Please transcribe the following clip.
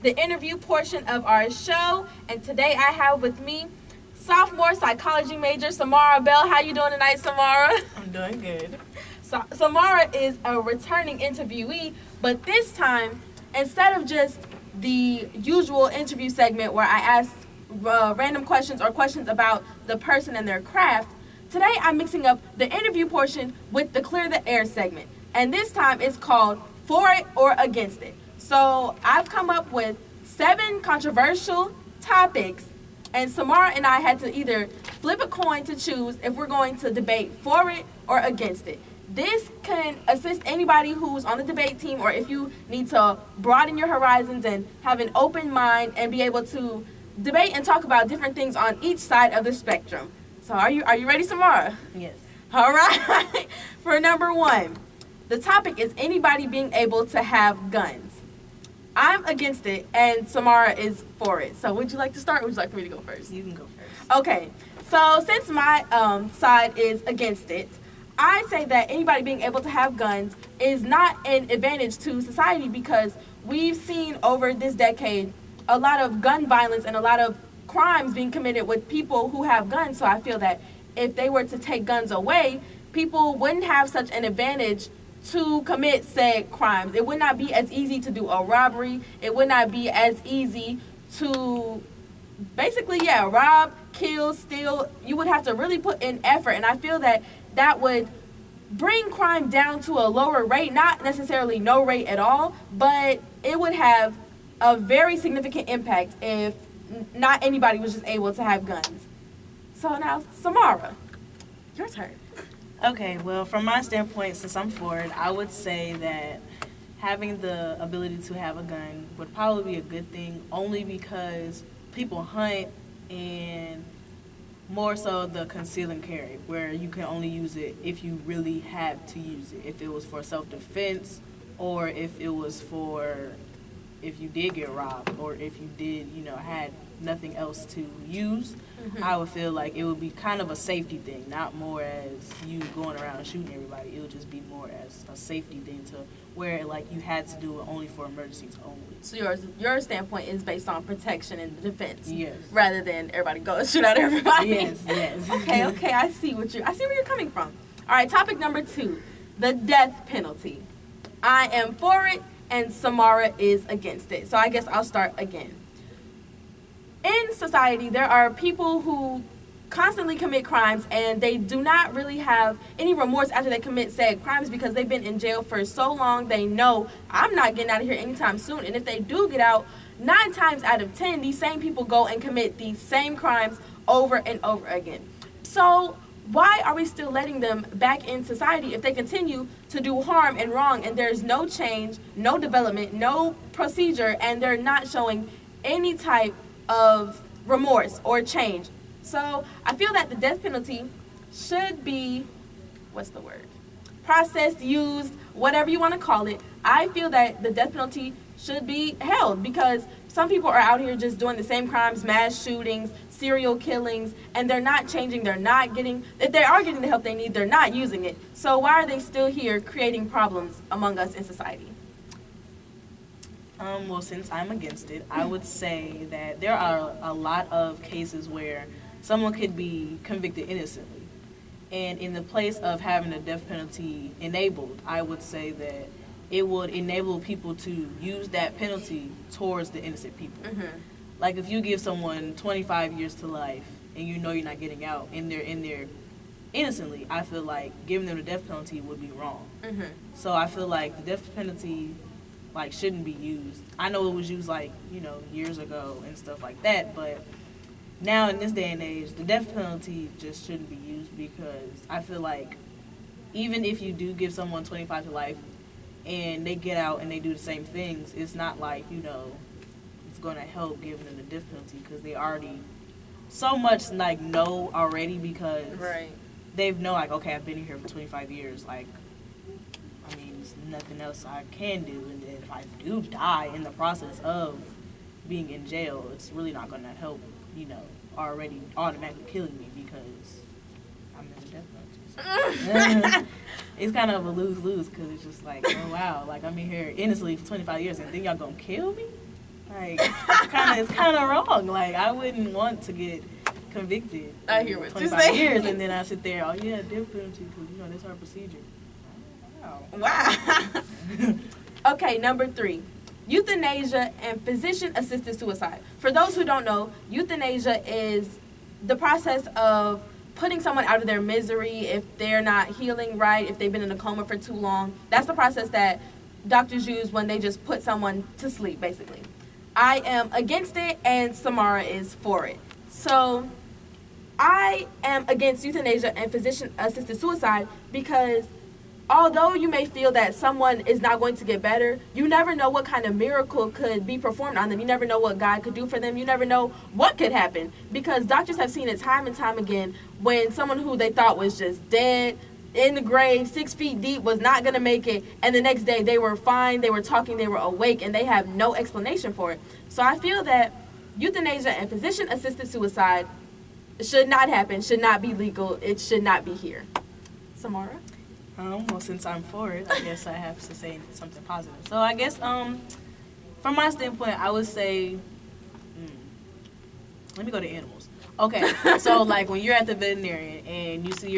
the interview portion of our show. And today I have with me sophomore psychology major Samara Bell. How you doing tonight, Samara? I'm doing good. So, Samara is a returning interviewee, but this time, instead of just the usual interview segment where I ask random questions or questions about the person and their craft, today I'm mixing up the interview portion with the Clear the Air segment. And this time it's called For It or Against It. So I've come up with 7 controversial topics, and Samara and I had to either flip a coin to choose if we're going to debate for it or against it. This can assist anybody who's on the debate team, or if you need to broaden your horizons and have an open mind and be able to debate and talk about different things on each side of the spectrum. So are you ready, Samara? Yes. All right. For number 1, the topic is anybody being able to have guns. I'm against it, and Samara is for it. So would you like to start, or would you like for me to go first? You can go first. Okay. So since my side is against it, I say that anybody being able to have guns is not an advantage to society, because we've seen over this decade a lot of gun violence and a lot of crimes being committed with people who have guns. So I feel that if they were to take guns away, people wouldn't have such an advantage to commit said crimes. It would not be as easy to do a robbery. It would not be as easy to basically, rob, kill, steal. You would have to really put in effort, and I feel that that would bring crime down to a lower rate, not necessarily no rate at all, but it would have a very significant impact if not anybody was just able to have guns. So now, Samara, your turn. Okay, well, from my standpoint, since I'm for it, I would say that having the ability to have a gun would probably be a good thing, only because people hunt, and more so the conceal and carry, where you can only use it if you really have to use it. If it was for self-defense, or if it was for if you did get robbed, or if you did, had nothing else to use, I would feel like it would be kind of a safety thing, not more as you going around and shooting everybody. It would just be more as a safety thing, to where like you had to do it only for emergencies only. So your standpoint is based on protection and defense, Yes. rather than everybody go and shoot at everybody. Yes. Okay. I see where you're coming from. All right, topic number 2, the death penalty. I am for it, and Samara is against it. So I guess I'll start again. In society, there are people who constantly commit crimes, and they do not really have any remorse after they commit said crimes, because they've been in jail for so long. They know, I'm not getting out of here anytime soon. And if they do get out, 9 times out of 10, these same people go and commit these same crimes over and over again. So why are we still letting them back in society if they continue to do harm and wrong, and there's no change, no development, no procedure, and they're not showing any type of remorse or change? So I feel that the death penalty should be, processed, used, whatever you want to call it. I feel that the death penalty should be held, because some people are out here just doing the same crimes, mass shootings, serial killings, and they're not changing. They're not getting, if they are getting the help they need, they're not using it. So why are they still here creating problems among us in society? Well, since I'm against it, I would say that there are a lot of cases where someone could be convicted innocently. And in the place of having a death penalty enabled, I would say that it would enable people to use that penalty towards the innocent people. Like if you give someone 25 years to life and you know you're not getting out, and they're in there innocently, I feel like giving them the death penalty would be wrong. So I feel like the death penalty shouldn't be used. I know it was used years ago and stuff like that, but now in this day and age, the death penalty just shouldn't be used, because I feel like even if you do give someone 25 to life and they get out and they do the same things, it's not like, it's going to help giving them the death penalty, because they already so much know already, because they've known okay, I've been here for 25 years, there's nothing else I can do, and then if I do die in the process of being in jail, it's really not going to help, already automatically killing me, because I'm in the death penalty. It's kind of a lose-lose, because it's just oh wow, I'm in here innocently for 25 years, and then y'all gonna kill me? Like, it's kind of wrong. Like, I wouldn't want to get convicted. I hear what you're 25 saying. years, and then I sit there, oh yeah, death penalty, because that's our procedure. Wow. Okay, number 3. Euthanasia and physician-assisted suicide. For those who don't know, euthanasia is the process of putting someone out of their misery if they're not healing right, if they've been in a coma for too long. That's the process that doctors use when they just put someone to sleep, basically. I am against it, and Samara is for it. So I am against euthanasia and physician-assisted suicide because although you may feel that someone is not going to get better, you never know what kind of miracle could be performed on them. You never know what God could do for them. You never know what could happen, because doctors have seen it time and time again when someone who they thought was just dead, in the grave, 6 feet deep, was not going to make it, and the next day they were fine, they were talking, they were awake, and they have no explanation for it. So I feel that euthanasia and physician-assisted suicide should not happen, should not be legal, it should not be here. Samara? Well, since I'm for it, I guess I have to say something positive. So I guess, from my standpoint, I would say, let me go to animals. Okay, so like when you're at the veterinarian and you see your